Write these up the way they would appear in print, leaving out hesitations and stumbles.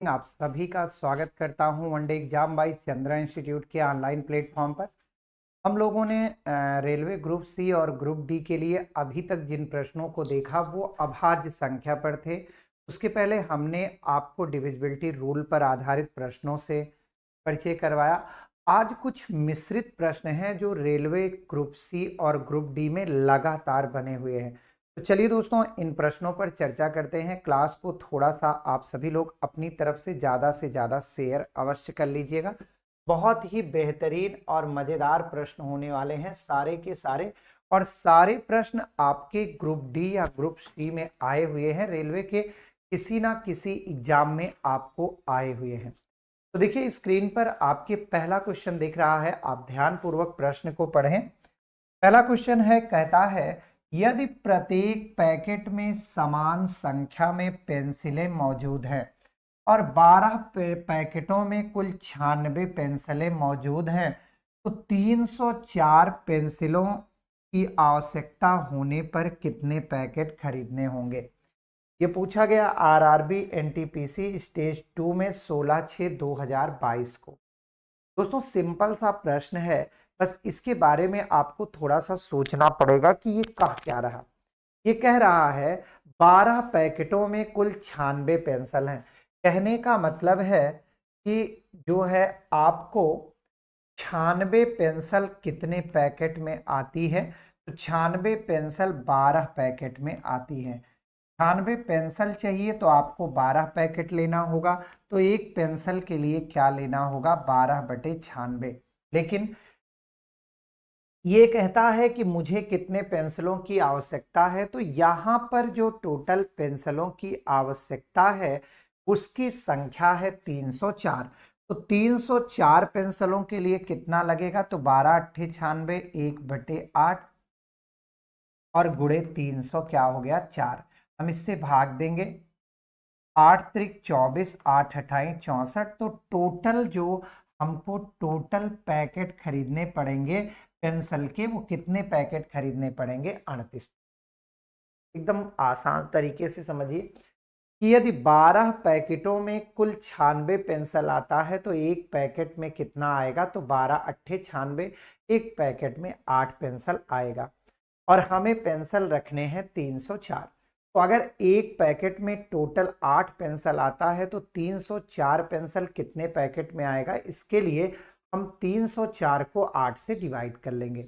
आप सभी का स्वागत करता हूं one day exam by Chandra institute के ऑनलाइन प्लेटफॉर्म पर। हम लोगों ने रेलवे ग्रुप सी और ग्रुप डी के लिए अभी तक जिन प्रश्नों को देखा वो अभाज्य संख्या पर थे। उसके पहले हमने आपको डिविजिबिलिटी रूल पर आधारित प्रश्नों से परिचय करवाया। आज कुछ मिश्रित प्रश्न हैं जो रेलवे ग्रुप सी और ग्रुप डी में लगातार बने हुए हैं। तो चलिए दोस्तों, इन प्रश्नों पर चर्चा करते हैं। क्लास को थोड़ा सा आप सभी लोग अपनी तरफ से ज़्यादा शेयर अवश्य कर लीजिएगा। बहुत ही बेहतरीन और मज़ेदार प्रश्न होने वाले हैं सारे के सारे, और सारे प्रश्न आपके ग्रुप डी या ग्रुप सी में आए हुए हैं। रेलवे के किसी ना किसी एग्जाम में आपको आए हुए हैं। तो देखिए, स्क्रीन पर आपके पहला क्वेश्चन दिख रहा है, आप ध्यानपूर्वक प्रश्न को पढ़ें। पहला क्वेश्चन है, कहता है यदि प्रत्येक पैकेट में समान संख्या में पेंसिलें मौजूद हैं और 12 पैकेटों में कुल 96 पेंसिलें मौजूद हैं तो 304 पेंसिलों की आवश्यकता होने पर कितने पैकेट खरीदने होंगे। ये पूछा गया आरआरबी एनटीपीसी स्टेज 2 में 16/6/2022 को। दोस्तों, सिंपल सा प्रश्न है, बस इसके बारे में आपको थोड़ा सा सोचना पड़ेगा कि ये कह क्या रहा। ये कह रहा है 12 पैकेटों में कुल 96 पेंसिल हैं। कहने का मतलब है कि जो है आपको 96 पेंसिल कितने पैकेट में आती है, तो 96 पेंसिल 12 पैकेट में आती है। 96 पेंसिल चाहिए तो आपको 12 पैकेट लेना होगा, तो एक पेंसिल के लिए क्या लेना होगा, 12/96। लेकिन ये कहता है कि मुझे कितने पेंसिलों की आवश्यकता है, तो यहाँ पर जो टोटल पेंसिलों की आवश्यकता है उसकी संख्या है 304। तो 304 पेंसिलों के लिए कितना लगेगा, तो 12×8 = 1/8 और गुणे 300 क्या हो गया, 4। हम इससे भाग देंगे, 8×3 = 24, 8×8 = 64। तो टोटल जो हमको टोटल पैकेट खरीदने पड़ेंगे पेंसिल के, वो कितने पैकेट खरीदने पड़ेंगे, 38। एकदम आसान तरीके से समझिए कि यदि 12 पैकेटों में कुल 96 पेंसिल आता है तो एक पैकेट में कितना आएगा, तो 12×8 = 96, एक पैकेट में 8 पेंसिल आएगा और हमें पेंसिल रखने हैं 304। तो अगर एक पैकेट में टोटल 8 पेंसिल आता है तो 304 पेंसिल कितने पैकेट में आएगा, इसके लिए हम 304 को 8 से डिवाइड कर लेंगे।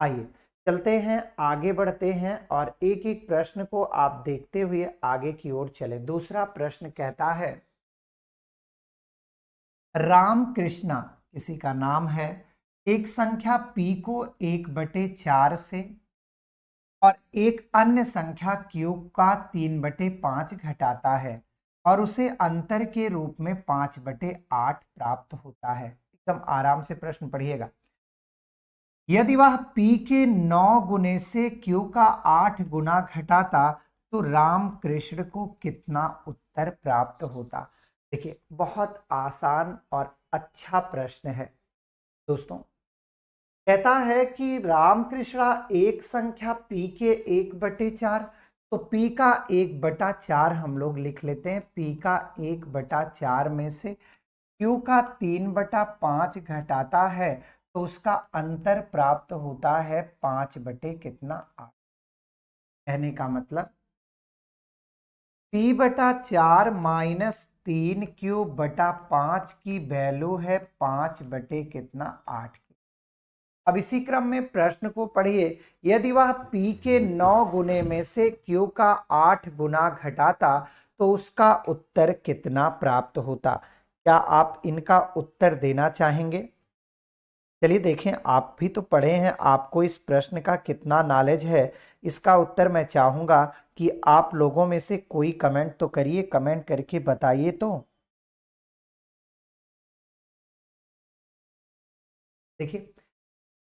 आइए चलते हैं, आगे बढ़ते हैं और एक एक प्रश्न को आप देखते हुए आगे की ओर चले। दूसरा प्रश्न कहता है, रामकृष्णा किसी का नाम है, एक संख्या p को 1/4 से और एक अन्य संख्या q का 3/5 घटाता है और उसे अंतर के रूप में 5/8 प्राप्त होता है। एकदम आराम से प्रश्न पढ़िएगा। यदि वह p के 9 गुने से q का 8 गुना घटाता तो रामकृष्ण को कितना उत्तर प्राप्त होता। देखिए, बहुत आसान और अच्छा प्रश्न है दोस्तों। कहता है कि रामकृष्ण एक संख्या p के 1/4, तो p का 1/4 हम लोग लिख लेते हैं। p का 1/4 में से q का 3/5 घटाता है तो उसका अंतर प्राप्त होता है 5/8। कहने का मतलब p/4 - 3q/5 की वैल्यू है 5/8 की। अब इसी क्रम में प्रश्न को पढ़िए, यदि वह p के 9 गुने में से q का 8 गुना घटाता तो उसका उत्तर कितना प्राप्त होता। क्या आप इनका उत्तर देना चाहेंगे? चलिए देखें, आप भी तो पढ़े हैं, आपको इस प्रश्न का कितना नॉलेज है। इसका उत्तर मैं चाहूंगा कि आप लोगों में से कोई कमेंट तो करिए, कमेंट करके बताइए। तो देखिए,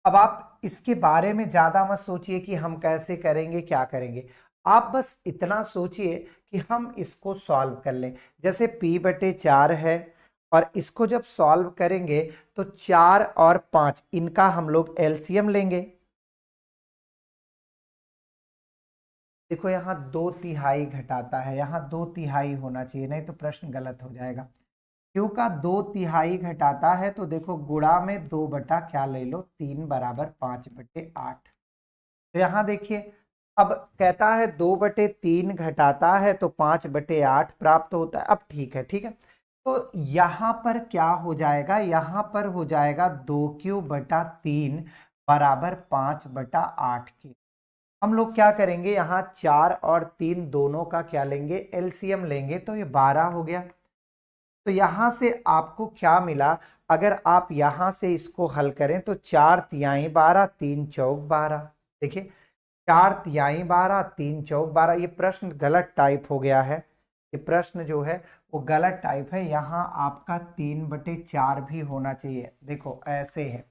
अब आप इसके बारे में ज्यादा मत सोचिए कि हम कैसे करेंगे, क्या करेंगे। आप बस इतना सोचिए कि हम इसको सॉल्व कर लें। जैसे p/4 है और इसको जब सॉल्व करेंगे तो 4 और 5 इनका हम लोग एलसीएम लेंगे। देखो यहाँ 2/3 घटाता है, यहाँ 2/3 होना चाहिए, नहीं तो प्रश्न गलत हो जाएगा। क्यू का 2/3 घटाता है तो देखो गुणा में 2 बटा क्या ले लो 3 बराबर 5/8। तो यहाँ देखिए अब कहता है 2/3 घटाता है तो 5/8 प्राप्त होता है। अब ठीक है, ठीक है। तो यहाँ पर क्या हो जाएगा, यहाँ पर हो जाएगा 2/3 बराबर 5/8 की। हम लोग क्या करेंगे, यहाँ 4 और 3 दोनों का क्या लेंगे, एलसीएम लेंगे, तो ये 12 हो गया। तो यहां से आपको क्या मिला, अगर आप यहां से इसको हल करें तो 4 तिहाई 12, 3 चौक 12। देखिए 4 तिहाई 12, 3 चौक 12। ये प्रश्न गलत टाइप हो गया है, ये प्रश्न जो है वो गलत टाइप है। यहाँ आपका 3/4 भी होना चाहिए। देखो ऐसे है,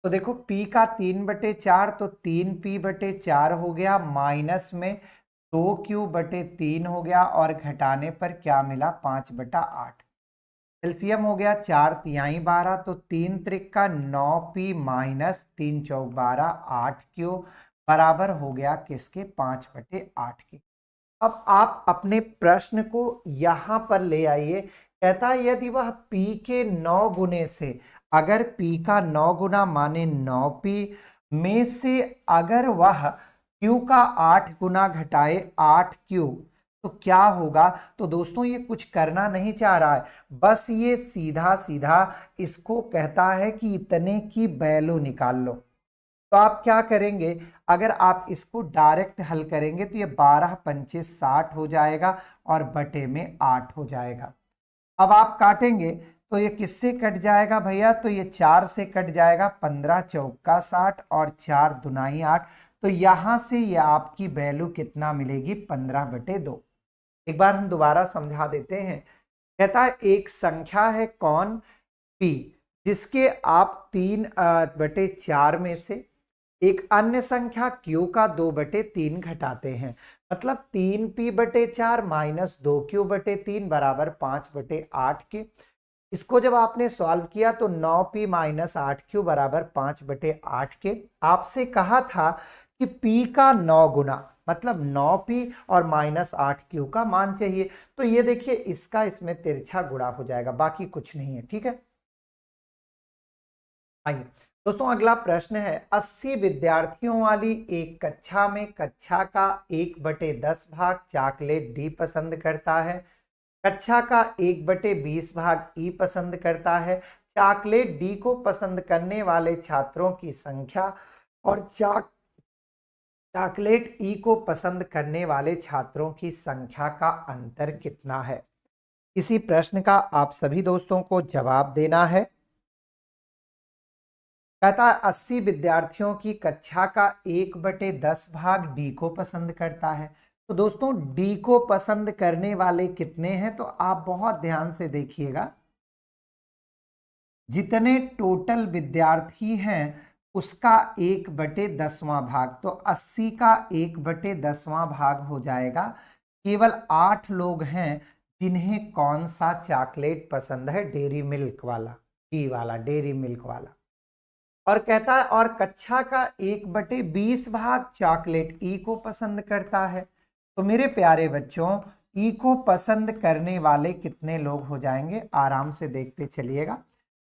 तो देखो P का 3/4 तो 3P/4 हो गया, माइनस में 2Q/3 हो गया, और घटाने पर क्या मिला 5/8। एलसीएम हो गया 4 तिहाई 12, तो 3 त्रिक का 9P माइनस 3 चौक 12 8Q बराबर हो गया किसके, 5/8 के। अब आप अपने प्रश्न को यहां पर ले आइए। कहता है यदि वह P के 9 गुने से, अगर P का 9 गुना माने 9P में से अगर वह Q का 8 गुना घटाए 8Q तो क्या होगा। तो दोस्तों ये कुछ करना नहीं चाह रहा है, बस ये सीधा सीधा इसको कहता है कि इतने की वैल्यू निकाल लो। तो आप क्या करेंगे, अगर आप इसको डायरेक्ट हल करेंगे तो ये 12×5 = 60 हो जाएगा और बटे में 8 हो जाएगा। अब आप काटेंगे तो ये किससे कट जाएगा भैया, तो ये 4 से कट जाएगा, 15 चौक का 60 और 4 दुनाई 8। तो यहां से ये आपकी वैल्यू कितना मिलेगी, 15/2। एक बार हम दोबारा समझा देते हैं। कहता है एक संख्या है कौन, P, जिसके आप 3/4 में से एक अन्य संख्या Q का 2/3 घटाते हैं, मतलब 3P/4 माइनस 2Q/3 बराबर 5/8 के। इसको जब आपने सॉल्व किया तो 9P माइनस 8Q बराबर 5/8 के। आपसे कहा था कि P का 9 गुना, मतलब 9P और माइनस 8Q का मान चाहिए। तो ये देखिए इसका इसमें तिरछा गुणा हो जाएगा, बाकी कुछ नहीं है, ठीक है। आइए दोस्तों अगला प्रश्न है, 80 विद्यार्थियों वाली एक कक्षा में कक्षा का 1/10 भाग चॉकलेट डी पसंद करता है, कक्षा का 1/20 भाग ई पसंद करता है। चॉकलेट डी को पसंद करने वाले छात्रों की संख्या और चॉकलेट ई को पसंद करने वाले छात्रों की संख्या का अंतर कितना है। इसी प्रश्न का आप सभी दोस्तों को जवाब देना है। कहता है 80 विद्यार्थियों की कक्षा का 1/10 भाग डी को पसंद करता है। तो दोस्तों डी को पसंद करने वाले कितने हैं, तो आप बहुत ध्यान से देखिएगा। जितने टोटल विद्यार्थी हैं उसका 1/10वां भाग, तो 80 का 1/10वां भाग हो जाएगा। केवल 8 लोग हैं जिन्हें कौन सा चॉकलेट पसंद है, डेयरी मिल्क वाला, डी वाला, डेयरी मिल्क वाला। और कहता है और कक्षा का 1/20 भाग चॉकलेट ई को पसंद करता है। तो मेरे प्यारे बच्चों ई को पसंद करने वाले कितने लोग हो जाएंगे, आराम से देखते चलिएगा।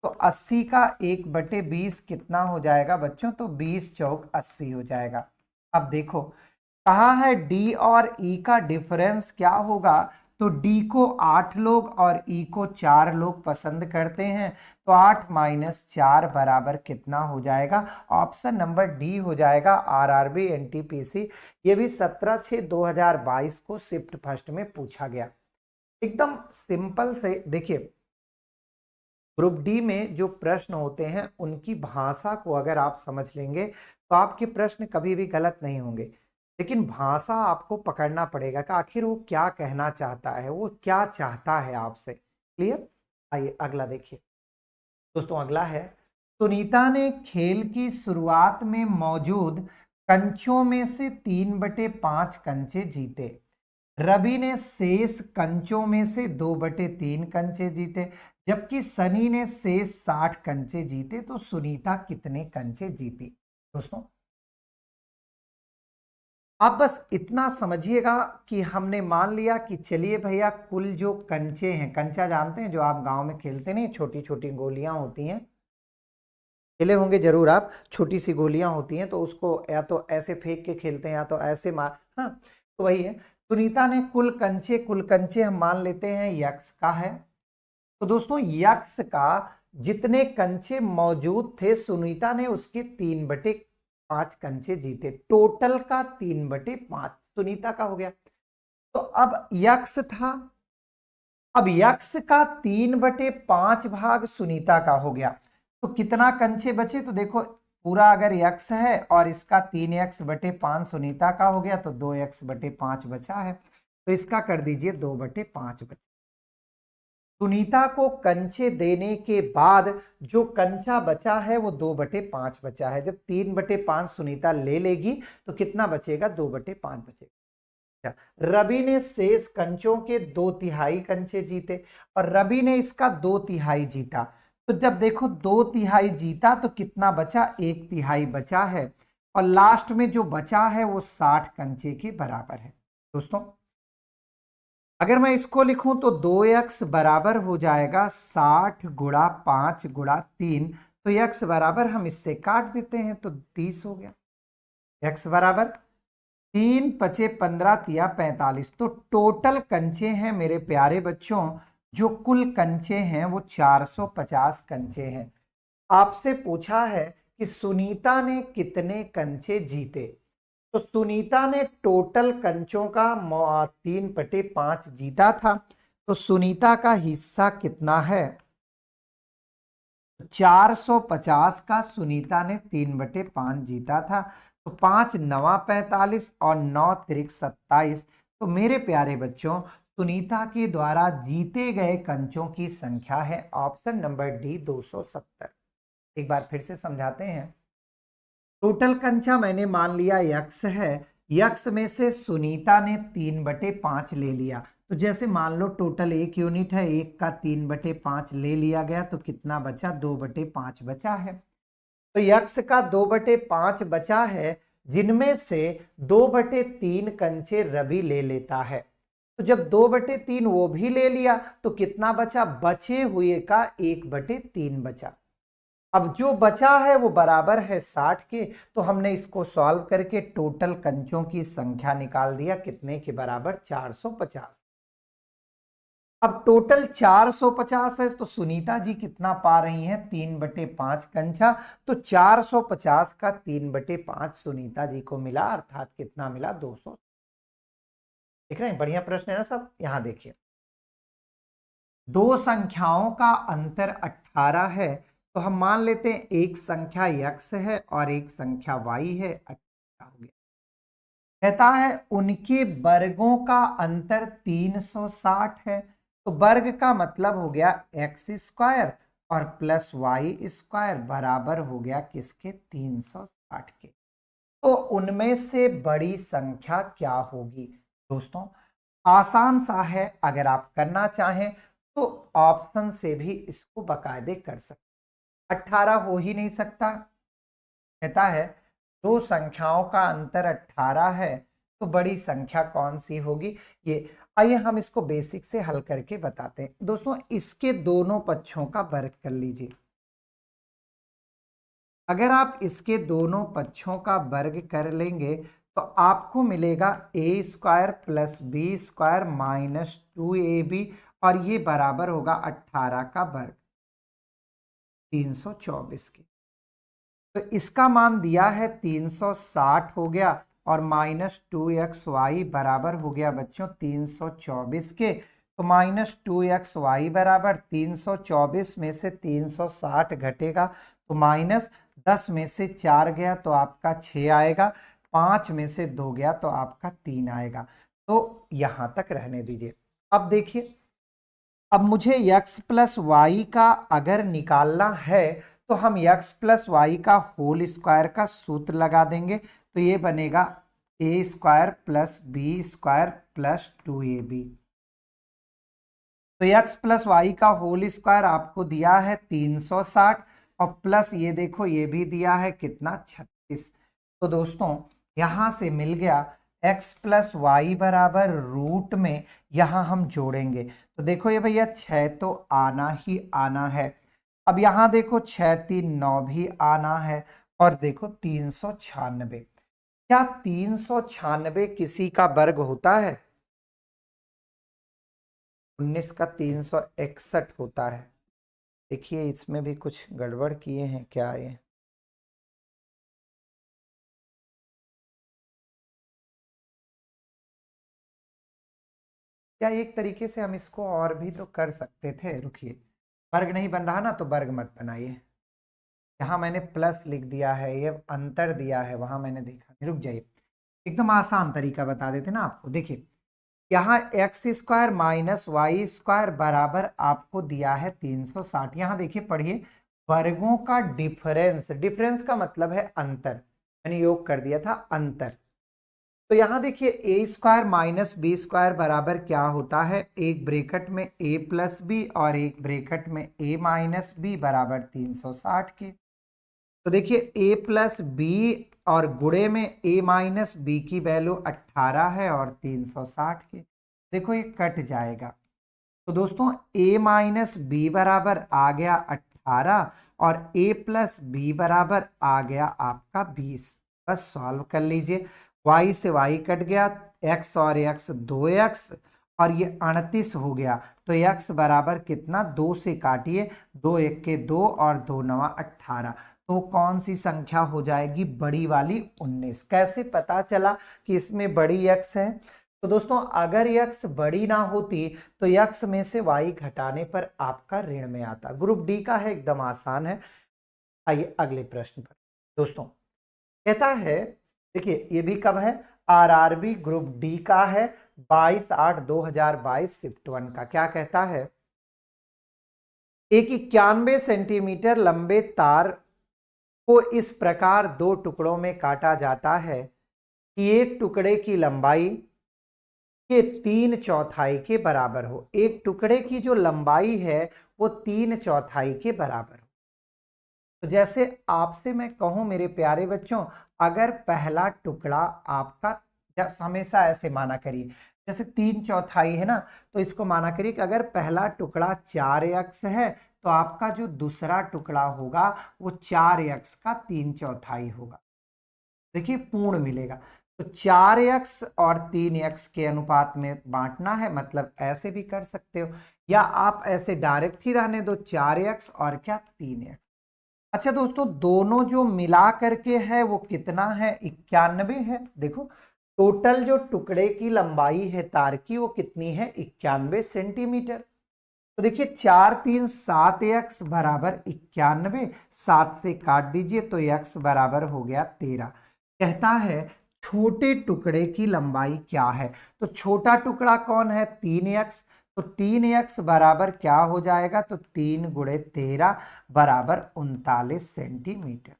तो 80 का 1/20 कितना हो जाएगा बच्चों, तो 20 चौक 80 हो जाएगा। अब देखो कहा है डी और ई का डिफरेंस क्या होगा, तो डी को 8 लोग और ई को 4 लोग पसंद करते हैं। तो 8 माइनस 4 बराबर कितना हो जाएगा, ऑप्शन नंबर डी हो जाएगा, आरआरबी एनटीपीसी। ये भी 17/6/2022 को शिफ्ट फर्स्ट में पूछा गया। एकदम सिंपल से देखिए, ग्रुप डी में जो प्रश्न होते हैं उनकी भाषा को अगर आप समझ लेंगे तो आपके प्रश्न कभी भी गलत नहीं होंगे। लेकिन भाषा आपको पकड़ना पड़ेगा कि आखिर वो क्या कहना चाहता है, वो क्या चाहता है आपसे। क्लियर। आइए अगला देखिए दोस्तों, अगला है सुनीता ने खेल की शुरुआत में मौजूद कंचों में से 3/5 कंचे जीते। रवि ने शेष कंचों में से 2/3 कंचे जीते, जबकि सनी ने शेष 60 कंचे जीते। तो सुनीता कितने कंचे जीती दोस्तों। आप बस इतना समझिएगा कि हमने मान लिया कि चलिए भैया कुल जो कंचे हैं, कंचा जानते हैं जो आप गांव में खेलते नहीं, छोटी छोटी गोलियां होती हैं, खेले होंगे जरूर आप, छोटी सी गोलियां होती हैं तो उसको या तो ऐसे फेंक के खेलते हैं या तो ऐसे मार, हाँ तो वही है। सुनीता ने कुल कंचे हम मान लेते हैं यक्स का है। तो दोस्तों यक्स का जितने कंचे मौजूद थे सुनीता ने उसके 3/5 कंचे जीते, टोटल का 3/5 सुनीता का हो गया। तो अब यक्स था, अब यक्स का 3/5 भाग सुनीता का हो गया, तो कितना कंचे बचे? तो देखो पूरा अगर यक्स है और इसका 3x/5 सुनीता का हो गया तो 2x/5 बचा है, तो इसका कर दीजिए 2/5 बचा। सुनीता को कंचे देने के बाद जो कंचा बचा है वो 2/5 बचा है। जब 3/5 सुनीता ले लेगी तो कितना बचेगा? 2/5 बचेगा। रवि ने शेष कंचों के 2/3 कंचे जीते और रवि ने इसका 2/3 जीता। तो जब देखो 2/3 जीता तो कितना बचा? 1/3 बचा है और लास्ट में जो बचा है वो 60 कंचे के बराबर है। दोस्तों अगर मैं इसको लिखूं तो 2x बराबर हो जाएगा 60 गुणा 5 गुणा 3, तो x बराबर हम इससे काट देते हैं तो 30 हो गया। x बराबर 3×5 = 15 × 45, तो टोटल कंचे हैं मेरे प्यारे बच्चों, जो कुल कंचे हैं वो 450 कंचे हैं। आपसे पूछा है कि सुनीता ने कितने कंचे जीते, तो सुनीता ने टोटल कंचों का 3/5 जीता था, तो सुनीता का हिस्सा कितना है? 450 का सुनीता ने 3/5 जीता था, तो 5 9 45 और 9 3 27, तो मेरे प्यारे बच्चों सुनीता के द्वारा जीते गए कंचों की संख्या है ऑप्शन नंबर डी 270। एक बार फिर से समझाते हैं। टोटल कंचा मैंने मान लिया यक्स है, यक्स में से सुनीता ने 3/5 ले लिया, तो जैसे मान लो टोटल 1 यूनिट है, 1 का 3/5 ले लिया गया तो कितना बचा? 2/5 बचा है। तो यक्स का 2/5 बचा है, जिनमें से 2/3 कंचे रवि ले लेता है। तो जब 2/3 वो भी ले लिया तो कितना बचा? बचे हुए का 1/3 बचा। अब जो बचा है वो बराबर है 60 के, तो हमने इसको सॉल्व करके टोटल कंचों की संख्या निकाल दिया, कितने के बराबर? 450। अब टोटल 450 है तो सुनीता जी कितना पा रही हैं? 3/5 कंचा, तो 450 का 3/5 सुनीता जी को मिला, अर्थात कितना मिला? 200। देख रहे हैं, बढ़िया प्रश्न है ना सब। यहां देखिए, दो संख्याओं का अंतर 18 है, तो हम मान लेते हैं एक संख्या x है और एक संख्या y है, 18 हो गया। कहता है उनके वर्गों का अंतर 360 है, तो वर्ग का मतलब हो गया x² और प्लस y² बराबर हो गया किसके? 360 के। तो उनमें से बड़ी संख्या क्या होगी? दोस्तों आसान सा है, अगर आप करना चाहें तो ऑप्शन से भी इसको बाकायदे कर सकते। 18 हो ही नहीं सकता, कहता है दो संख्याओं का अंतर 18 है, तो बड़ी संख्या कौन सी होगी? ये आइए हम इसको बेसिक से हल करके बताते हैं। दोस्तों इसके दोनों पक्षों का वर्ग कर लीजिए। अगर आप इसके दोनों पक्षों का वर्ग कर लेंगे तो आपको मिलेगा a² + b² - 2ab, और ये बराबर होगा 18 का वर्ग 324 के। तो इसका मान दिया है 360 हो गया और -2xy बराबर हो गया बच्चों 324 के। तो -2xy बराबर 324 में से 360 घटेगा तो -10 में से 4 गया तो आपका 6 आएगा, 5 में से 2 गया तो आपका 3 आएगा। तो यहां तक रहने दीजिए। अब देखिए, अब मुझे x + y का अगर निकालना है तो हम x + y का होल स्क्वायर का सूत्र लगा देंगे, तो ये बनेगा a² + b² + 2ab। तो x + y का होल स्क्वायर आपको दिया है 360 और प्लस ये देखो ये भी दिया है कितना? 36। तो दोस्तों यहां से मिल गया x प्लस वाई बराबर रूट में यहां हम जोड़ेंगे। तो देखो ये भैया 6 तो आना ही आना है। अब यहां देखो 6 3 9 भी आना है, और देखो 396। क्या 396 किसी का वर्ग होता है? 19 का 361 होता है। देखिए इसमें भी कुछ गड़बड़ किए हैं क्या ये? या एक तरीके से हम इसको और भी तो कर सकते थे, रुकिए। वर्ग नहीं बन रहा ना तो वर्ग मत बनाइए। यहाँ मैंने प्लस लिख दिया है, ये अंतर दिया है, वहां मैंने देखा नहीं। रुक जाइए, एकदम आसान तरीका बता देते ना आपको। देखिए यहाँ x square minus y square बराबर आपको दिया है 360। यहाँ देखिए पढ़िए, वर्गों का डिफरेंस, डिफरेंस का मतलब है अंतर, मैंने योग कर दिया था अंतर। तो यहां देखिए ए स्क्वायर माइनस बी स्क्वायर बराबर क्या होता है, एक ब्रैकेट में ए प्लस बी और एक ब्रैकेट में ए माइनस बी बराबर 360 के। तो देखिए ए प्लस बी और गुणे में ए माइनस बी की वैल्यू 18 है और 360 के। देखो ये कट जाएगा। तो दोस्तों a माइनस बी बराबर आ गया 18 और a प्लस बी बराबर आ गया आपका 20। बस सॉल्व कर लीजिए। y से y कट गया, x और x 2x, और ये 38 हो गया। तो x बराबर कितना, 2 से काटिए, 2 1 के 2 और 2 9 18। तो कौन सी संख्या हो जाएगी, बड़ी वाली 19। कैसे पता चला कि इसमें बड़ी x है? तो दोस्तों अगर यक्स बड़ी ना होती तो यक्स में से वाई घटाने पर आपका ऋण में आता। ग्रुप डी का है, एकदम आसान है। आइए अगले प्रश्न पर। दोस्तों कहता है, देखिए ये भी कब है, आरआरबी ग्रुप डी का है, 22/8/2022 शिफ्ट 1 का। क्या कहता है, एक 91 सेंटीमीटर लंबे तार को इस प्रकार दो टुकड़ों में काटा जाता है कि एक टुकड़े की लंबाई के 3/4 के बराबर हो। एक टुकड़े की जो लंबाई है वो 3/4 के बराबर हो। तो जैसे आपसे मैं कहूं मेरे प्यारे बच्चों, अगर पहला टुकड़ा आपका, जब हमेशा ऐसे माना करिए, जैसे 3/4 है ना, तो इसको माना करिए कि अगर पहला टुकड़ा 4x है तो आपका जो दूसरा टुकड़ा होगा वो 4x का 3/4 होगा। देखिए पूर्ण मिलेगा। तो 4x और 3x के अनुपात में बांटना है, मतलब ऐसे भी कर सकते हो, या आप ऐसे डायरेक्ट ही रहने दो, 4x और क्या 3x। अच्छा दोस्तों दोनों जो मिला करके है वो कितना है, 91 है। देखो टोटल जो टुकड़े की लंबाई है तार की वो कितनी है, 91 सेंटीमीटर। तो देखिए 4 3 7x बराबर 91, 7 से काट दीजिए तो x बराबर हो गया 13। कहता है छोटे टुकड़े की लंबाई क्या है। तो छोटा टुकड़ा कौन है, 3x। तो 3x बराबर क्या हो जाएगा, तो 3 गुणे 13 बराबर 39 सेंटीमीटर।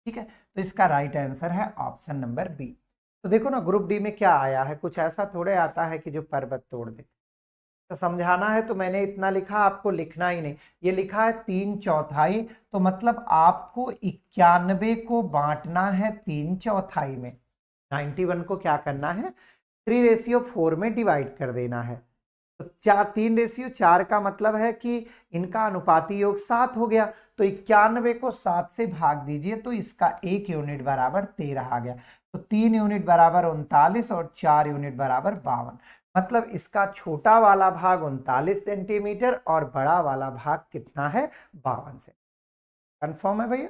ठीक है, तो इसका राइट आंसर है ऑप्शन नंबर बी। तो देखो ना ग्रुप डी में क्या आया है, कुछ ऐसा थोड़े आता है कि जो पर्वत तोड़ दे। तो समझाना है तो मैंने इतना लिखा, आपको लिखना ही नहीं। ये लिखा है 3/4, तो मतलब आपको 91 को बांटना है 3/4 में। 91 को क्या करना है, 3/4 में डिवाइड कर देना है। तो 3/4 का मतलब है कि इनका अनुपाती योग 7 हो गया। तो 91 को 7 से भाग दीजिए तो इसका 1 यूनिट बराबर 13 आ गया। तो 3 यूनिट बराबर 39 और 4 यूनिट बराबर 52। मतलब इसका छोटा वाला भाग 39 सेंटीमीटर और बड़ा वाला भाग कितना है, 52 से। कंफर्म है भैया?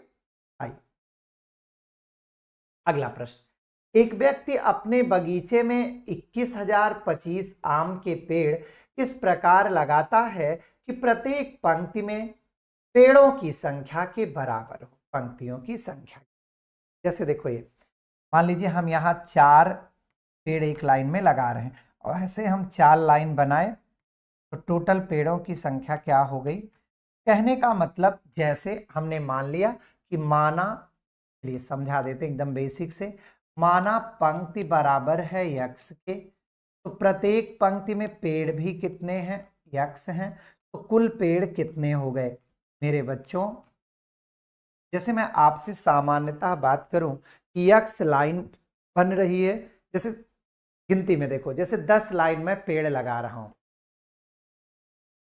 आइए अगला प्रश्न। एक व्यक्ति अपने बगीचे में 21,025 आम के पेड़ इस प्रकार लगाता है कि प्रत्येक पंक्ति में पेड़ों की संख्या के बराबर हो, पंक्तियों की संख्या। जैसे देखो ये मान लीजिए हम यहाँ 4 पेड़ एक लाइन में लगा रहे हैं और ऐसे हम 4 लाइन बनाए तो टोटल पेड़ों की संख्या क्या हो गई। कहने का मतलब जैसे हमने मान लिया कि माना, चलिए समझा देते एकदम बेसिक से, माना पंक्ति बराबर है यक्स के, तो प्रत्येक पंक्ति में पेड़ भी कितने हैं, यक्स हैं। तो कुल पेड़ कितने हो गए मेरे बच्चों। जैसे मैं आपसे सामान्यतः बात करूं कि यक्स लाइन बन रही है। जैसे गिनती में देखो, जैसे 10 लाइन में पेड़ लगा रहा हूं,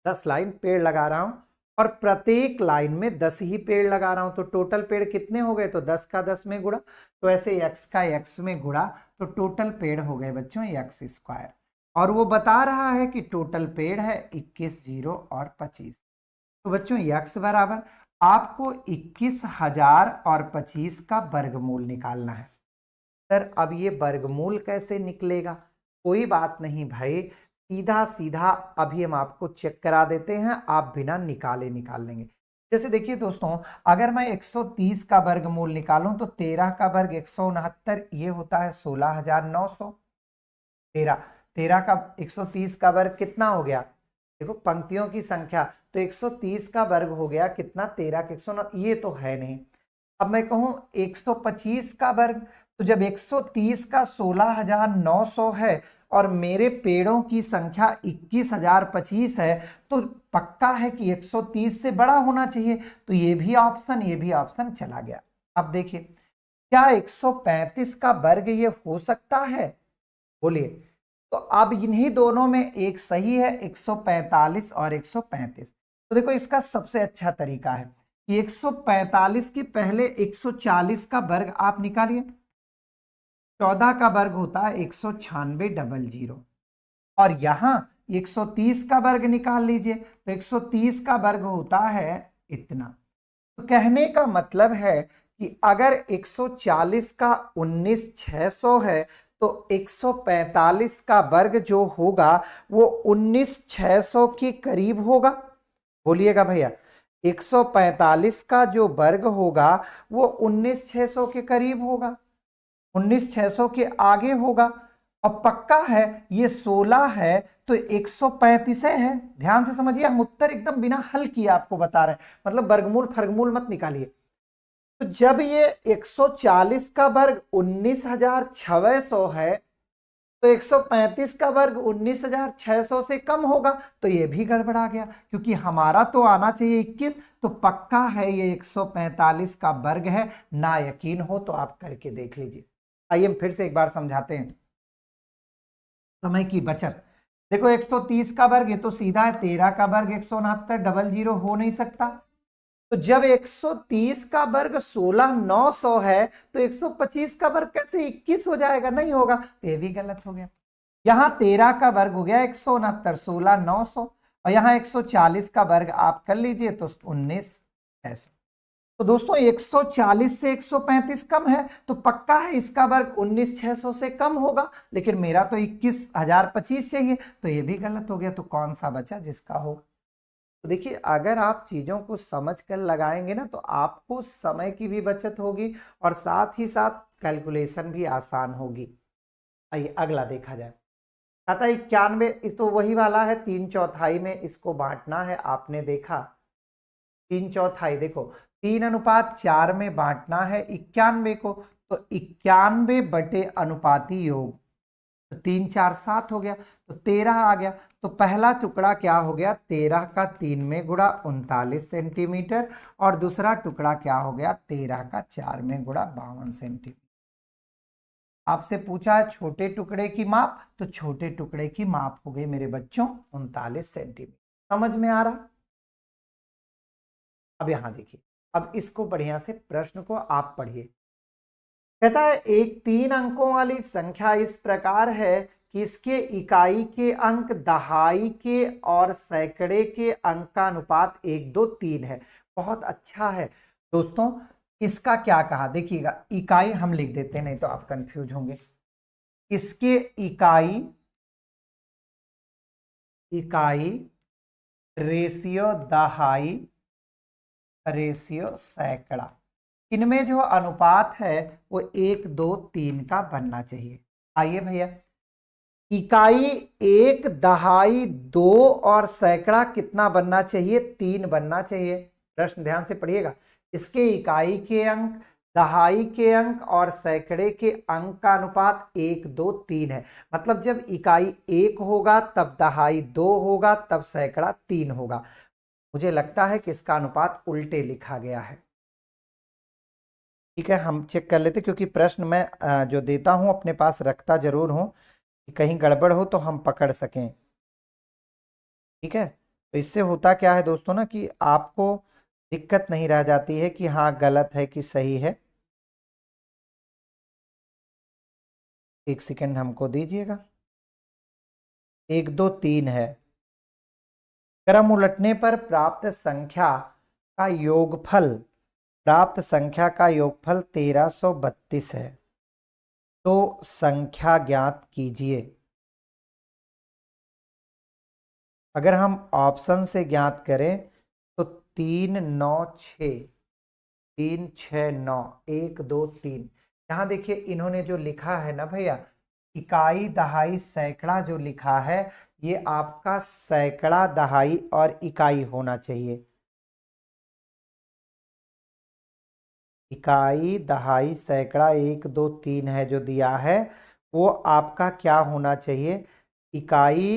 10 लाइन पेड़ लगा रहा हूं और प्रत्येक लाइन में 10 ही पेड़ लगा रहा हूं, तो टोटल पेड़ कितने हो गए? तो 10 का 10 में गुणा, तो ऐसे x का x में गुणा, तो टोटल पेड़ हो गए बच्चों x स्क्वायर। और वो बता रहा है कि टोटल पेड़ है 21, 0 और 25। तो बच्चों x बराबर आपको 21,000 और 25 का वर्गमूल निकालना है। सर अब ये वर्गमूल कैसे निकलेगा? कोई बात नहीं भाई, सीधा सीधा अभी हम आपको चेक करा देते हैं, आप बिना निकाले निकाल लेंगे। जैसे देखिए दोस्तों, अगर मैं 130 का वर्गमूल निकालूं तो 13 का वर्ग 169, ये होता है 16,900। 13 का 130 का वर्ग कितना हो गया? देखो पंक्तियों की संख्या, तो 130 का वर्ग हो गया कितना? 13 के 109, ये तो है नहीं। अब मैं कहूं 125 का वर्ग, तो जब 130 का 16,900 है और मेरे पेड़ों की संख्या 21,025 है, तो पक्का है कि 130 से बड़ा होना चाहिए। तो ये भी ऑप्शन चला गया। अब देखिए, क्या 135 का वर्ग ये हो सकता है? बोलिए। तो अब इन्हीं दोनों में एक सही है, 145 और 135। तो देखो इसका सबसे अच्छा तरीका है कि 145 के पहले 140 का वर्ग आप निकालिए। 14 का वर्ग होता है 196,000 और यहां 130 का वर्ग निकाल लीजिए, तो 130 का वर्ग होता है इतना। तो कहने का मतलब है कि अगर 140 का 19,600 है, तो 145 का वर्ग जो होगा वो 19,600 के करीब होगा। बोलिएगा भैया, 145 का जो वर्ग होगा वो 19,600 के करीब होगा, 19,600 के आगे होगा। और पक्का है ये 16 है तो 135 है। ध्यान से समझिए, हम उत्तर एकदम बिना हल किए आपको बता रहे हैं, मतलब वर्गमूल फर्गमूल मत निकालिए। तो जब ये 140 का वर्ग 19,600 है, तो 135 का वर्ग 19,600 से कम होगा, तो ये भी गड़बड़ा गया, क्योंकि हमारा तो आना चाहिए 21। तो पक्का है ये 145 का वर्ग है। ना यकीन हो तो आप करके देख लीजिए। आइए हम फिर से एक बार समझाते हैं, समय की बचत। देखो 130 का वर्ग ये तो सीधा है, 13 का वर्ग 169, डबल जीरो हो नहीं सकता। तो जब 130 का वर्ग 16,900 है, तो 125 का वर्ग कैसे 21 हो जाएगा? नहीं होगा, तो ये भी गलत हो गया। यहां 13 का वर्ग हो गया 169, 16,900, और यहां 140 का वर्ग आप कर लीजिए तो 19,600। तो दोस्तों 140 से 135 कम है, तो पक्का है इसका वर्ग 19,600 से कम होगा, लेकिन मेरा तो 21,025 चाहिए, तो ये भी गलत हो गया। तो कौन सा बचा जिसका होगा? तो देखिए, अगर आप चीजों को समझ कर लगाएंगे ना, तो आपको समय की भी बचत होगी और साथ ही साथ कैलकुलेशन भी आसान होगी। आइए अगला देखा जाए। कहता 91, इस तो वही वाला है, 3/4 में इसको बांटना है। आपने देखा 3/4, देखो 3:4 में बांटना है 91 को, तो 91 बटे अनुपाती योग, तो 3 4 7 हो गया, तो 13 आ गया। तो पहला टुकड़ा क्या हो गया? 13 का 3 में गुणा 39 सेंटीमीटर, और दूसरा टुकड़ा क्या हो गया? 13 का 4 में गुणा 52 सेंटीमीटर। आपसे पूछा है छोटे टुकड़े की माप, तो छोटे टुकड़े की माप हो गई मेरे बच्चों 39 सेंटीमीटर। समझ में आ रहा? अब यहां देखिए, अब इसको बढ़िया से प्रश्न को आप पढ़िए। कहता है एक 3 अंकों वाली संख्या इस प्रकार है कि इसके इकाई के अंक दहाई के और सैकड़े के अंक का अनुपात 1 2 3 है। बहुत अच्छा है दोस्तों। इसका क्या कहा देखिएगा, इकाई हम लिख देते हैं, नहीं तो आप कंफ्यूज होंगे। इसके इकाई, इकाई रेशियो दहाई, रेशियो सैकड़ा, इनमें जो अनुपात है वो 1 2 3 का बनना चाहिए। आइए भैया, इकाई 1 दहाई 2 और सैकड़ा कितना बनना चाहिए? 3 बनना चाहिए। प्रश्न ध्यान से पढ़िएगा। इसके इकाई के अंक, दहाई के अंक और सैकड़े के अंक का अनुपात 1 2 3 है। मतलब जब इकाई 1 होगा तब दहाई 2 होगा, तब सैकड़ा 3 होगा। मुझे लगता है कि इसका अनुपात उल्टे लिखा गया है। ठीक है, हम चेक कर लेते, क्योंकि प्रश्न मैं जो देता हूं अपने पास रखता जरूर हूं कि कहीं गड़बड़ हो तो हम पकड़ सकें। ठीक है, तो इससे होता क्या है दोस्तों ना कि आपको दिक्कत नहीं रह जाती है कि हाँ गलत है कि सही है। एक सेकंड हमको दीजिएगा। 1 2 3 है। क्रम उलटने पर प्राप्त संख्या का योगफल, प्राप्त संख्या का योगफल 1332 है, तो संख्या ज्ञात कीजिए। अगर हम ऑप्शन से ज्ञात करें तो 3 9 6, 3 6 9, 1 2 3। यहाँ देखिए इन्होंने जो लिखा है ना भैया, इकाई दहाई सैकड़ा जो लिखा है, ये आपका सैकड़ा दहाई और इकाई होना चाहिए। इकाई दहाई सैकड़ा 1 2 3 है जो दिया है, वो आपका क्या होना चाहिए? इकाई,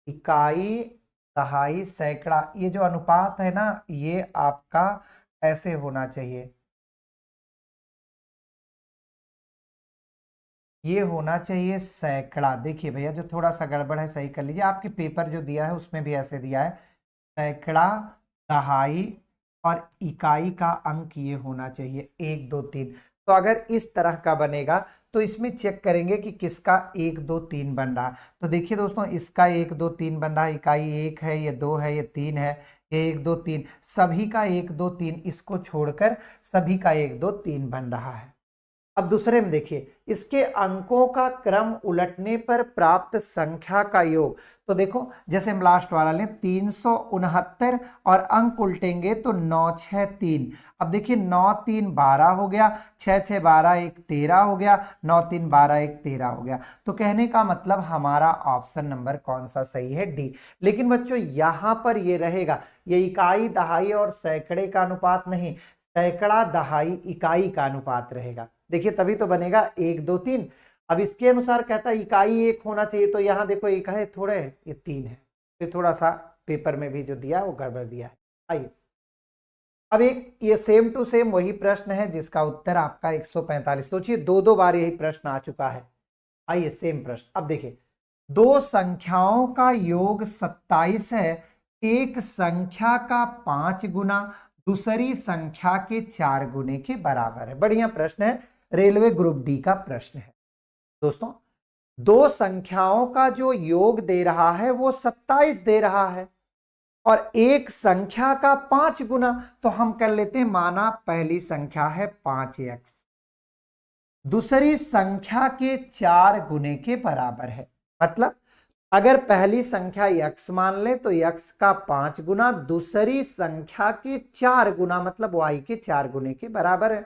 इकाई दहाई सैकड़ा, ये जो अनुपात है ना, ये आपका ऐसे होना चाहिए। ये होना चाहिए सैकड़ा। देखिए भैया जो थोड़ा सा गड़बड़ है सही कर लीजिए, आपके पेपर जो दिया है उसमें भी ऐसे दिया है, सैकड़ा दहाई और इकाई का अंक ये होना चाहिए 1 2 3। तो अगर इस तरह का बनेगा तो इसमें चेक करेंगे कि किसका 1 2 3 बन रहा है। तो देखिए दोस्तों, इसका 1 2 3 बन रहा है, इकाई 1 है, ये 2 है, ये 3 है, ये 1 2 3, सभी का 1 2 3, इसको छोड़कर सभी का 1 2 3 बन रहा है। अब दूसरे में देखिए, इसके अंकों का क्रम उलटने पर प्राप्त संख्या का योग। तो देखो जैसे हम लास्ट वाला लें 369 और अंक उल्टेंगे तो 9 6 3। अब देखिए 9 3 12 हो गया, 6 6 12 1 13 हो गया, 9 3 12 1 13 हो गया। तो कहने का मतलब हमारा ऑप्शन नंबर कौन सा सही है? डी। लेकिन बच्चों यहां पर ये रहेगा, ये इकाई दहाई और सैकड़े का अनुपात नहीं, सैकड़ा दहाई इकाई का अनुपात रहेगा। देखिए तभी तो बनेगा 1 2 3। अब इसके अनुसार कहता है इकाई 1 होना चाहिए, तो यहां देखो एक है थोड़े, ये 3 है, तो थोड़ा सा पेपर में भी जो दिया वो गड़बड़ दिया है। आइए अब एक ये सेम टू सेम वही प्रश्न है जिसका उत्तर आपका 145। सोचिए 2 2 बार यही प्रश्न आ चुका है। आइए सेम प्रश्न अब देखिए, दो संख्याओं का योग 27 है, एक संख्या का 5 गुना दूसरी संख्या के 4 गुने के बराबर है। बढ़िया प्रश्न है, रेलवे ग्रुप डी का प्रश्न है। दोस्तों दो संख्याओं का जो योग दे रहा है वो 27 दे रहा है और एक संख्या का 5 गुना, तो हम कर लेते हैं, माना पहली संख्या है 5x, दूसरी संख्या के 4 गुने के बराबर है। मतलब अगर पहली संख्या x मान ले तो x का 5 गुना दूसरी संख्या के 4 गुना, मतलब y के 4 गुने के बराबर है।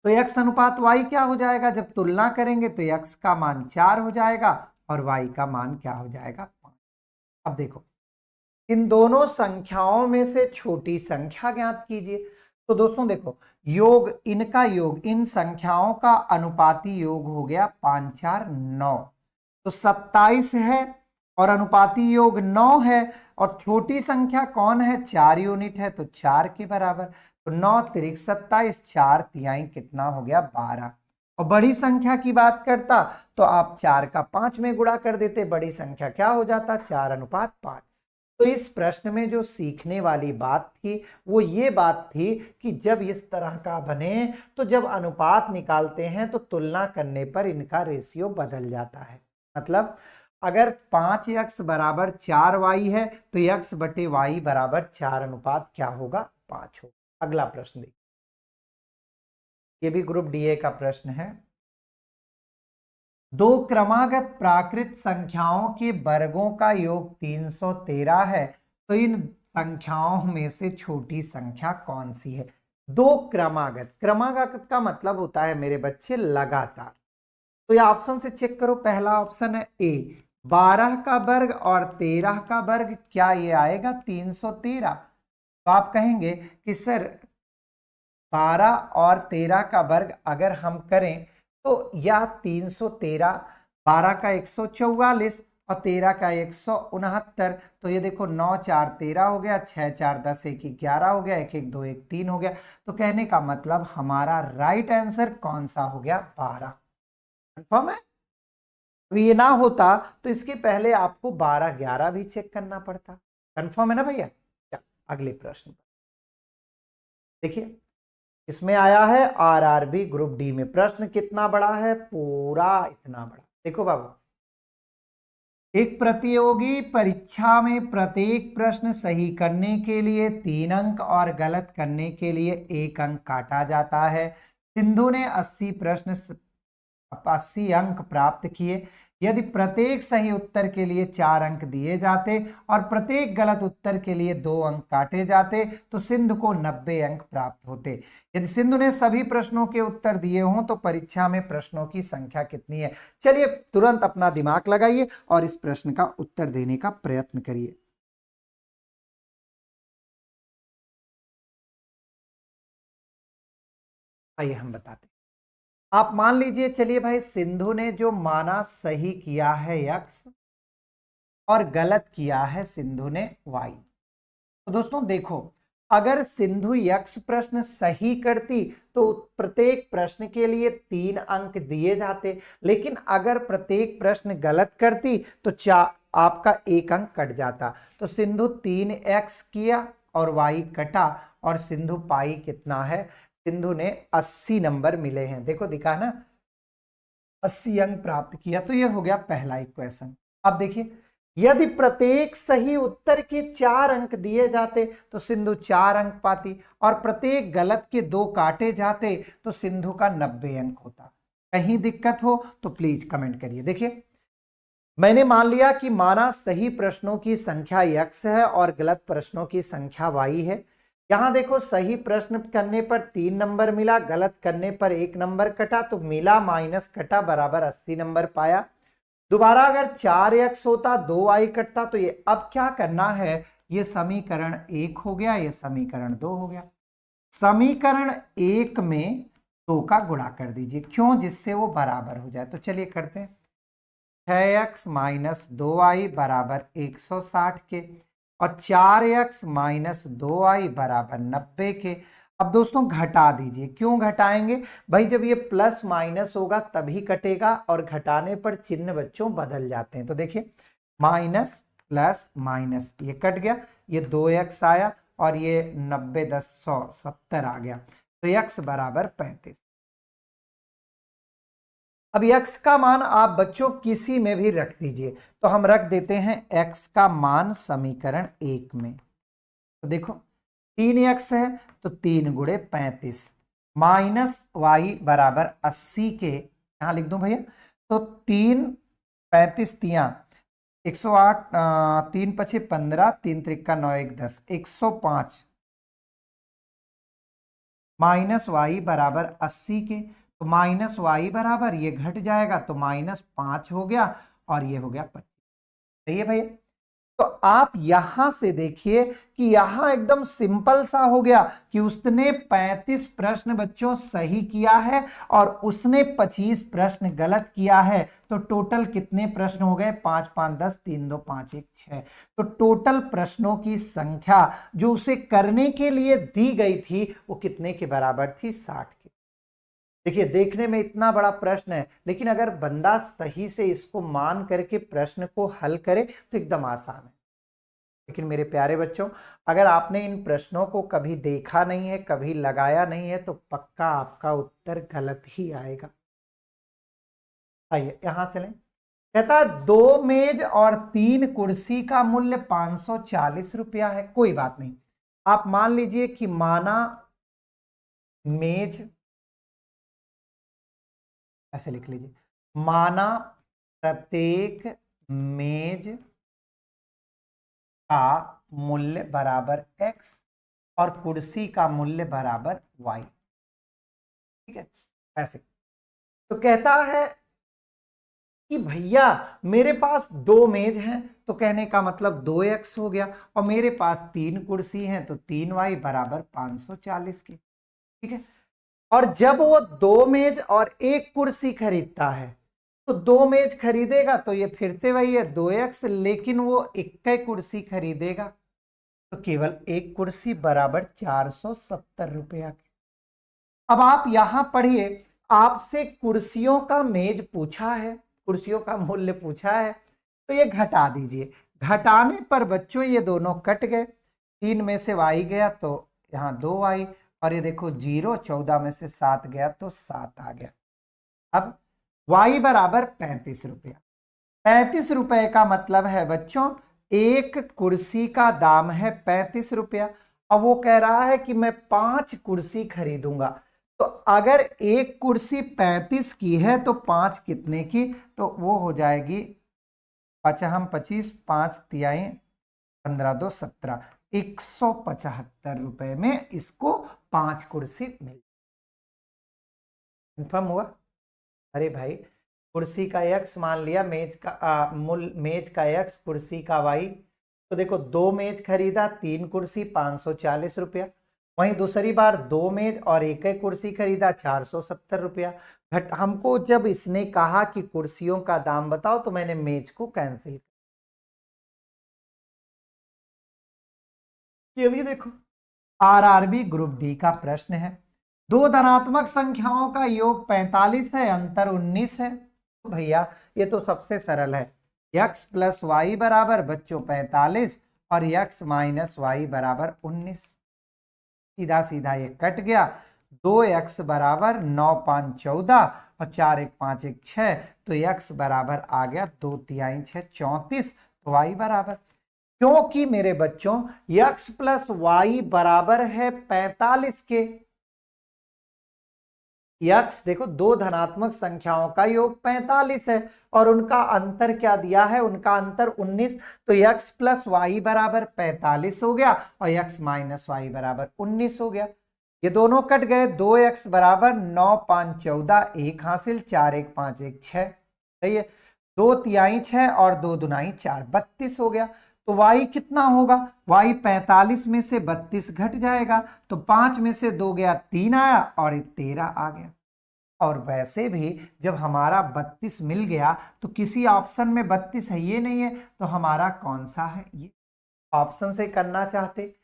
तो x अनुपात y क्या हो जाएगा? जब तुलना करेंगे तो x का मान 4 हो जाएगा और y का मान क्या हो जाएगा? 5। अब देखो इन दोनों संख्याओं में से छोटी संख्या ज्ञात कीजिए। तो दोस्तों देखो, योग, इनका योग, इन संख्याओं का अनुपाती योग हो गया 5 4 9, तो 27 है और अनुपाती योग 9 है, और छोटी संख्या कौन है? 4 यूनिट है, तो 4 के बराबर। तो 9 तिरिक 27, 4 तिहाई कितना हो गया? 12। और बड़ी संख्या की बात करता तो आप 4 का 5 में गुणा कर देते, बड़ी संख्या क्या हो जाता? 4:5। तो इस प्रश्न में जो सीखने वाली बात थी वो ये बात थी कि जब इस तरह का बने तो जब अनुपात निकालते हैं तो तुलना करने पर इनका रेशियो बदल जाता है। मतलब अगर 5x बराबर 4y है तो x बटे y बराबर 4 अनुपात क्या होगा? 5 होगा। अगला प्रश्न देखिए, ये भी ग्रुप डीए का प्रश्न है। दो क्रमागत प्राकृत संख्याओं के वर्गों का योग 313 है, तो इन संख्याओं में से छोटी संख्या कौन सी है? दो क्रमागत, क्रमागत का मतलब होता है मेरे बच्चे लगातार। तो ये ऑप्शन से चेक करो, पहला ऑप्शन है ए, 12 का वर्ग और 13 का वर्ग, क्या ये आएगा 313? तो आप कहेंगे कि सर 12 और 13 का वर्ग अगर हम करें तो यह 313, 12 का 144, और 13 का 169। तो ये देखो 9 4 13 हो गया, 6 4 10 1 11 हो गया, 1 1 2 1 3 हो गया। तो कहने का मतलब हमारा राइट आंसर कौन सा हो गया? 12। कंफर्म है? ये ना होता तो इसके पहले आपको 12 11 भी चेक करना पड़ता। कंफर्म है ना भैया? अगले प्रश्न देखिए, इसमें आया है आरआरबी ग्रुप डी में। प्रश्न कितना बड़ा है? पूरा इतना बड़ा। देखो बाबू, एक प्रतियोगी परीक्षा में प्रत्येक प्रश्न सही करने के लिए 3 अंक और गलत करने के लिए 1 अंक काटा जाता है। सिंधु ने 80 अंक प्राप्त किए। यदि प्रत्येक सही उत्तर के लिए 4 अंक दिए जाते और प्रत्येक गलत उत्तर के लिए 2 अंक काटे जाते तो सिंधु को 90 अंक प्राप्त होते। यदि सिंधु ने सभी प्रश्नों के उत्तर दिए हों तो परीक्षा में प्रश्नों की संख्या कितनी है? चलिए तुरंत अपना दिमाग लगाइए और इस प्रश्न का उत्तर देने का प्रयत्न करिए। आइए हम बताते हैं। आप मान लीजिए, चलिए भाई, सिंधु ने जो माना सही किया है x और गलत किया है सिंधु ने y। तो दोस्तों देखो, अगर सिंधु x प्रश्न सही करती तो प्रत्येक प्रश्न के लिए 3 अंक दिए जाते, लेकिन अगर प्रत्येक प्रश्न गलत करती तो आपका 1 अंक कट जाता। तो सिंधु 3x किया और y कटा और सिंधु पाई कितना है? सिंधु ने 80 नंबर मिले हैं। देखो दिखा ना, 80 अंक प्राप्त किया। तो ये हो गया पहला इक्वेशन। अब देखिए, यदि प्रत्येक सही उत्तर के 4 अंक दिए जाते तो सिंधु 4 अंक पाती और प्रत्येक गलत के 2 काटे जाते तो सिंधु का 90 अंक होता। कहीं दिक्कत हो तो प्लीज कमेंट करिए। देखिए, मैंने मान लिया कि माना सही प्रश्नों की संख्या x है और गलत प्रश्नों की संख्या y है। यहां देखो, सही प्रश्न करने पर 3 नंबर मिला, गलत करने पर 1 नंबर कटा, तो मिला माइनस कटा बराबर 80 नंबर पाया। दोबारा अगर 4x होता 2y कटता, तो ये अब क्या करना है? ये समीकरण 1 हो गया, ये समीकरण 2 हो गया। समीकरण 1 में 2 का गुणा कर दीजिए, क्यों? जिससे वो बराबर हो जाए। तो चलिए करते हैं। 6x माइनस 2y बराबर 160 के और 4x माइनस 2y बराबर 90 के। अब दोस्तों घटा दीजिए। क्यों घटाएंगे भाई? जब ये प्लस माइनस होगा तभी कटेगा और घटाने पर चिन्ह बच्चों बदल जाते हैं। तो देखिए, माइनस प्लस माइनस ये कट गया, ये 2x आया और ये 90 10 100 70 आ गया। तो x बराबर 35। अब x का मान आप बच्चों किसी में भी रख दीजिए। तो हम रख देते हैं x का मान समीकरण 1 में। तो देखो, 3x है तो 3 गुणे 35 माइनस y बराबर 80 के, यहां लिख दूं भैया। तो 3 35 तिया 108, 3 पछे 15, 3 त्रिका 9 1 10, 105 माइनस y बराबर 80 के। तो माइनस y बराबर ये घट जाएगा तो -5 हो गया और ये हो गया 25। सही है भैया? तो आप यहां से देखिए कि यहां एकदम सिंपल सा हो गया कि उसने 35 प्रश्न बच्चों सही किया है और उसने 25 प्रश्न गलत किया है। तो टोटल कितने प्रश्न हो गए? 5 5 10, 3 2 5 1 6। तो टोटल प्रश्नों की संख्या जो उसे करने के लिए दी गई थी वो कितने के बराबर थी? 60 के। देखिए, देखने में इतना बड़ा प्रश्न है, लेकिन अगर बंदा सही से इसको मान करके प्रश्न को हल करे तो एकदम आसान है। लेकिन मेरे प्यारे बच्चों, अगर आपने इन प्रश्नों को कभी देखा नहीं है, कभी लगाया नहीं है, तो पक्का आपका उत्तर गलत ही आएगा। आइए यहां चलें। कहता है 2 मेज और 3 कुर्सी का मूल्य 540 रुपया है। कोई बात नहीं, आप मान लीजिए कि माना मेज, ऐसे लिख लीजिए, माना प्रत्येक मेज का मूल्य बराबर x और कुर्सी का मूल्य बराबर y। ठीक है, ऐसे। तो कहता है कि भैया मेरे पास 2 मेज हैं, तो कहने का मतलब 2x हो गया, और मेरे पास 3 कुर्सी हैं तो 3y बराबर 540 की। ठीक है, और जब वो 2 मेज और 1 कुर्सी खरीदता है तो तो 2 मेज खरीदेगा तो ये फिर से वही है 2x, लेकिन वो एक कुर्सी खरीदेगा तो केवल एक कुर्सी बराबर 470 रुपया की। अब आप यहां पढ़िए, आपसे कुर्सियों का मेज पूछा है, कुर्सियों का मूल्य पूछा है, तो ये घटा दीजिए। घटाने पर बच्चों ये दोनों कट गए, 3 में से y गया तो यहाँ 2y, और ये देखो 0, 14 में से 7 गया तो 7 आ गया। अब y बराबर 35 रुपया। 35 रुपए का मतलब है बच्चों एक कुर्सी का दाम है 35 रुपया। अब वो कह रहा है कि मैं 5 कुर्सी खरीदूंगा, तो अगर एक कुर्सी 35 की है तो 5 कितने की, तो वो हो जाएगी 5 हम 25, 5 तिहाई 15 2 17, 175 रुपए में इसको 5 कुर्सी मिल। कंफर्म हुआ? अरे भाई, कुर्सी का x मान लिया, मेज का मेज का x, कुर्सी का y, तो देखो 2 मेज खरीदा, 3 कुर्सी 540 रुपया। वहीं दूसरी बार 2 मेज और एक कुर्सी खरीदा, 470 रुपया। हमको जब इसने कहा कि कुर्सियों का दाम बताओ तो मैंने मेज को कैंसिल। ये भी देखो आरआरबी ग्रुप डी का प्रश्न है। दो धनात्मक संख्याओं का योग 45 है, अंतर 19 है। तो भैया ये तो सबसे सरल है, x प्लस वाई बराबर बच्चों 45 और x माइनस वाई बराबर 19। सीधा सीधा ये कट गया, 2x बराबर 9 5 14 और 4 1 5 1 6, तो x बराबर आ गया 2 तिहाई 6 34। तो y बराबर, क्योंकि मेरे बच्चों x प्लस वाई बराबर है 45 के। x देखो दो धनात्मक संख्याओं का योग 45 है और उनका अंतर क्या दिया है, उनका अंतर 19, तो x प्लस वाई बराबर 45 हो गया और x माइनस वाई बराबर 19 हो गया। ये दोनों कट गए, 2x बराबर 9 5 14, 1 हासिल, 4 1 5 1 6, सही है, 2 तिहाई 6 और 2 दुनाई 4, 32 हो गया। तो y कितना होगा, y 45 में से 32 घट जाएगा, तो 5 में से 2 गया 3 आया और 13 आ गया। और वैसे भी जब हमारा 32 मिल गया तो किसी ऑप्शन में 32 है ये नहीं है, तो हमारा कौन सा है, ये ऑप्शन से करना चाहते।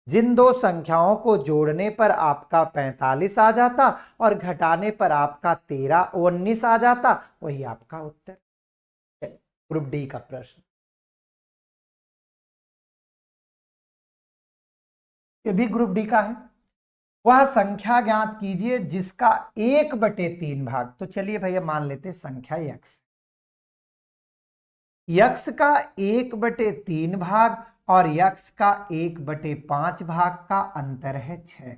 जिन दो संख्याओं को जोड़ने पर आपका 45 आ जाता और घटाने पर आपका 19 आ जाता, वही आपका उत्तर। ग्रुप डी का प्रश्न, ये भी ग्रुप डी का है। वह संख्या ज्ञात कीजिए जिसका 1/3 भाग, तो चलिए भैया मान लेते संख्या x, x का 1/3 भाग और x का 1/5 भाग का अंतर है 6,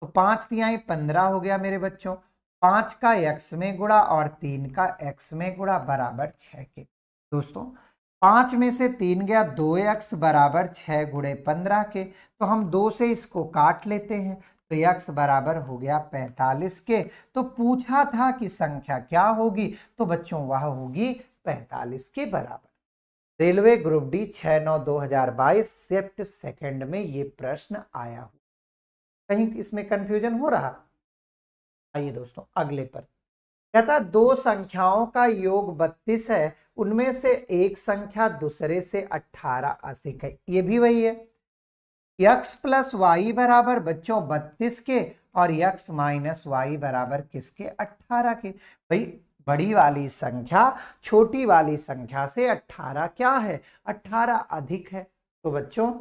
तो 5 तिहाई 15 हो गया मेरे बच्चों। 5 का x में गुणा और 3 का x में गुणा बराबर 6 के। दोस्तों 5 में से 3 गया, 2x बराबर 6 गुणे 15 के, तो हम 2 से इसको काट लेते हैं, तो x बराबर हो गया 45 के। तो पूछा था कि संख्या क्या होगी, तो बच्चों वह होगी 45 के बराबर। Railway group D 6/9/2022 shift second में ये प्रश्न आया हुआ, कहीं इसमें कंफ्यूजन हो रहा? आइए दोस्तों अगले पर, कहता दो संख्याओं का योग 32 है, उनमें से एक संख्या दूसरे से 18 अधिक है, ये भी वही है। x प्लस वाई बराबर बच्चों 32 के और x माइनस वाई बराबर किसके, 18 के। भाई बड़ी वाली संख्या छोटी वाली संख्या से 18 क्या है, 18 अधिक है। तो बच्चों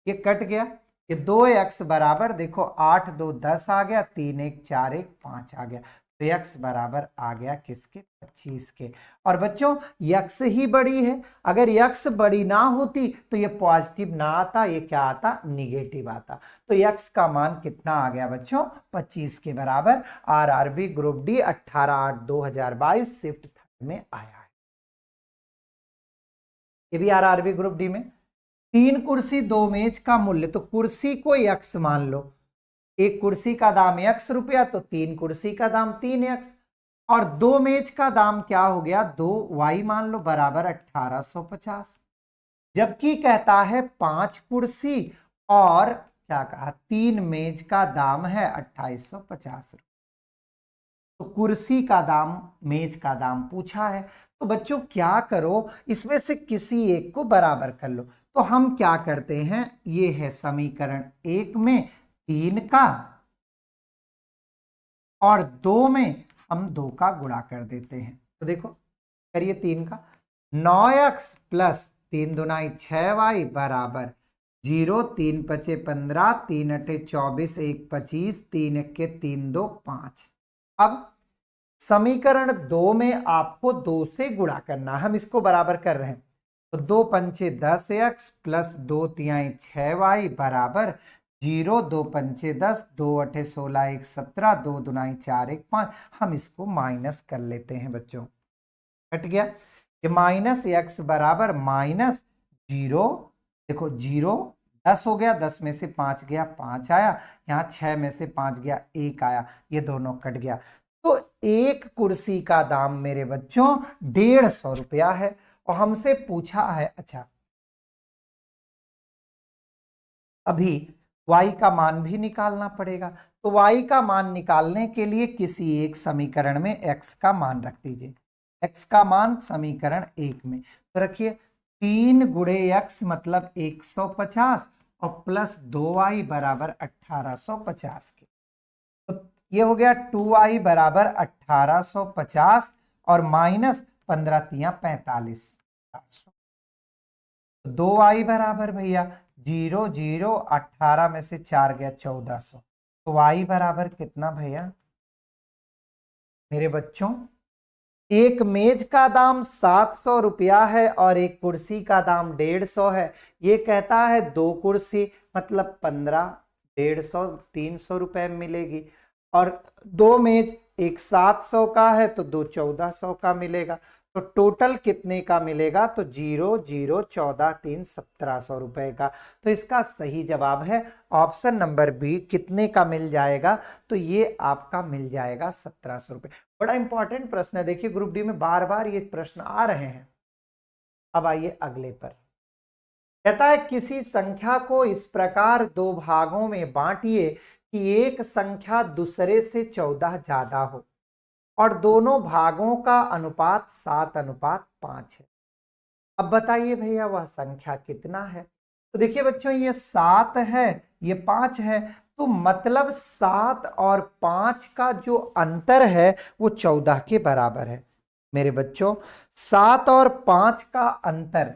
ये कट गया, ये 2x बराबर देखो 8 2 10 आ गया, 3 1 4 1 5 आ गया, तो x बराबर आ गया किसके, 25 के। और बच्चों x ही बड़ी है, अगर x बड़ी ना होती तो ये पॉजिटिव ना आता, ये क्या आता, निगेटिव आता। तो x का मान कितना आ गया बच्चों, 25 के बराबर। RRB group D 18/8/2022 shift third में आया है। ये भी आरआरबी ग्रुप डी में 3 कुर्सी 2 मेज का मूल्य, तो कुर्सी को x मान लो, एक कुर्सी का दाम x रुपया, तो 3 कुर्सी का दाम 3x, और 2 मेज का दाम क्या हो गया, 2y मान लो बराबर 1850। जबकि कहता है 5 कुर्सी और क्या कहा 3 मेज का दाम है 2850। तो कुर्सी का दाम, मेज का दाम पूछा है। तो बच्चों क्या करो, इसमें से किसी एक को बराबर कर लो। तो हम क्या करते हैं, ये है समीकरण 1 में 3 का और 2 में हम 2 का गुणा कर देते हैं। तो देखो करिए 3 का, 9x प्लस 3 दूनाई 6y बराबर 0, 3 पचे 15, 3 अठे 24, 1 25, 3 इक्के 3 2 5। अब समीकरण 2 में आपको 2 से गुणा करना, हम इसको बराबर कर रहे हैं। तो 2 पंचे 10x प्लस 2 तिहाई 6y बराबर 0, 2 पंचे 10, 2 अठे 16, 1 17, 2 दुनाई 4 1 5। हम इसको माइनस कर लेते हैं बच्चों, कट गया। ये माइनस एक्स बराबर माइनस 0, देखो 0 10 हो गया, 10 में से 5 गया 5 आया, यहाँ 6 में से 5 गया 1 आया, ये दोनों कट गया। तो एक कुर्सी का दाम मेरे बच्चों 150 रुपया है और हमसे पूछा है, अच्छा अभी y का मान भी निकालना पड़ेगा। तो y का मान निकालने के लिए किसी एक समीकरण में x का मान रख दीजिए। x का मान समीकरण 1 में तो रखिए 3 गुणे x मतलब 150 और प्लस 2y बराबर 1850 के। तो ये हो गया 2y बराबर 1850 और माइनस 15 तिया 45। 2y बराबर भैया 0 0, 18 में से 4 गया 1400। तो y बराबर कितना भैया मेरे बच्चों, एक मेज का दाम 700 रुपया है और एक कुर्सी का दाम 150 है। ये कहता है 2 कुर्सी मतलब 15, 150 300 रुपए मिलेगी और 2 मेज, एक 700 का है तो 2 1400 का मिलेगा। तो टोटल कितने का मिलेगा, तो 0 0 14 3 1700 रुपए का। तो इसका सही जवाब है ऑप्शन नंबर बी। कितने का मिल जाएगा, तो ये आपका मिल जाएगा 1700 रुपए। बड़ा इंपॉर्टेंट प्रश्न है, देखिए ग्रुप डी में बार बार ये प्रश्न आ रहे हैं। अब आइए अगले पर, कहता है किसी संख्या को इस प्रकार 2 भागों में बांटिए कि एक संख्या दूसरे से 14 ज्यादा हो और दोनों भागों का अनुपात 7:5 है। अब बताइए भैया वह संख्या कितना है। तो देखिए बच्चों ये 7 है, ये 5 है, तो मतलब 7 और 5 का जो अंतर है वो 14 के बराबर है। मेरे बच्चों 7 और 5 का अंतर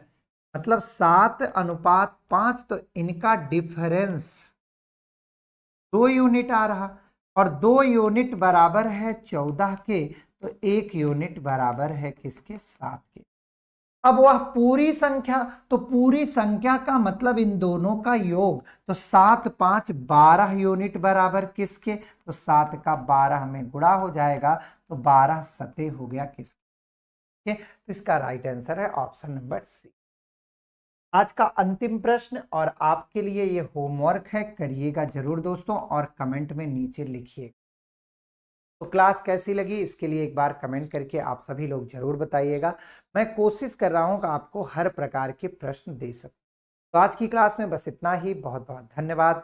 मतलब 7:5, तो इनका डिफरेंस 2 यूनिट आ रहा और 2 यूनिट बराबर है 14 के, तो 1 यूनिट बराबर है किसके, 7 के। अब वह पूरी संख्या, तो पूरी संख्या का मतलब इन दोनों का योग, तो 7 5 12 यूनिट बराबर किसके, तो 7 का 12 में गुणा हो जाएगा तो 12 सते हो गया किसके। तो इसका राइट आंसर है ऑप्शन नंबर सी। आज का अंतिम प्रश्न और आपके लिए ये होमवर्क है, करिएगा जरूर दोस्तों और कमेंट में नीचे लिखिए। तो क्लास कैसी लगी इसके लिए एक बार कमेंट करके आप सभी लोग जरूर बताइएगा। मैं कोशिश कर रहा हूं कि आपको हर प्रकार के प्रश्न दे सकूं। तो आज की क्लास में बस इतना ही, बहुत बहुत धन्यवाद।